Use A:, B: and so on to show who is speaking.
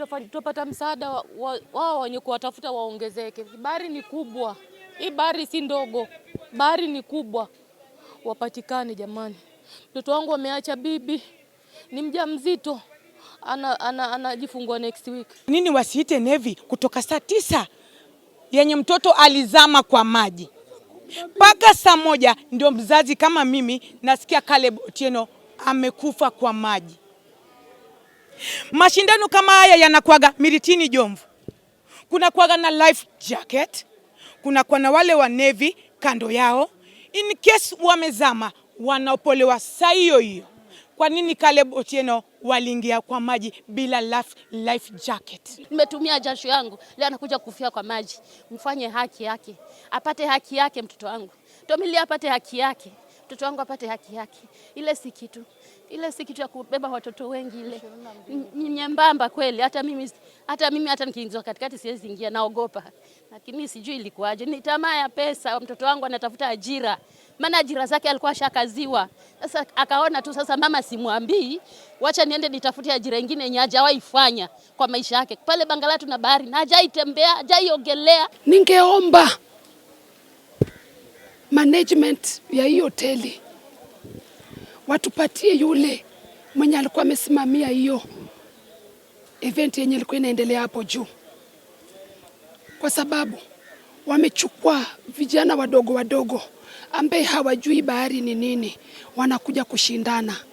A: tutapata msaada wao wenye kuwatafuta waongezeke. Bahari ni kubwa. Hii bahari si ndogo. Bahari ni kubwa. Wapatikane jamani. Mtoto wangu ameacha bibi. Ni mjamzito. Anajifungua next week.
B: Nini wasiite Navy kutoka saa 9 yenye mtoto alizama kwa maji mpaka saa 1 ndio mzazi kama mimi nasikia Caleb Otieno amekufa kwa maji. Mashindano kama haya yanakuaga Miritini Jomvu. Kuna kuaga na life jacket. Kuna kwa na wale wa Navy kando yao. In case wamezama wanaopolewa saa hiyo hiyo. Kwa nini Caleb Otieno waliingia kwa maji bila life jacket?
A: Nimetumia jasho yangu, leo anakuja kufia kwa maji. Mfanye haki yake. Apate haki yake mtoto wangu. Tomili apate haki yake. Mtoto wangu apate haki yake. Ile si kitu. Ile si kitu ya kubeba watoto wengi ile. Ni nyembamba kweli. Hata mimi hata nikiingizwa katikati siwezi ingia, naogopa. Lakini sijui ilikuwaje. Ni tamaa ya pesa. Mtoto wangu anatafuta ajira. Maana ajira zake alikuwa shakaziwa. Sasa akaona tu sasa mama simwambii, wacha niende nitafute ajira nyingine yenye hajawahi fanya kwa maisha yake. Pale Bangala tuna bahari na hajaitembea, hajaiogelea.
C: Ningeomba management ya hii hoteli watupatie yule mwenye alikuwa amesimamia hiyo event yenye ilikuwa inaendelea hapo juu, kwa sababu wamechukua vijana wadogo ambaye hawajui bahari ni nini, wanakuja kushindana.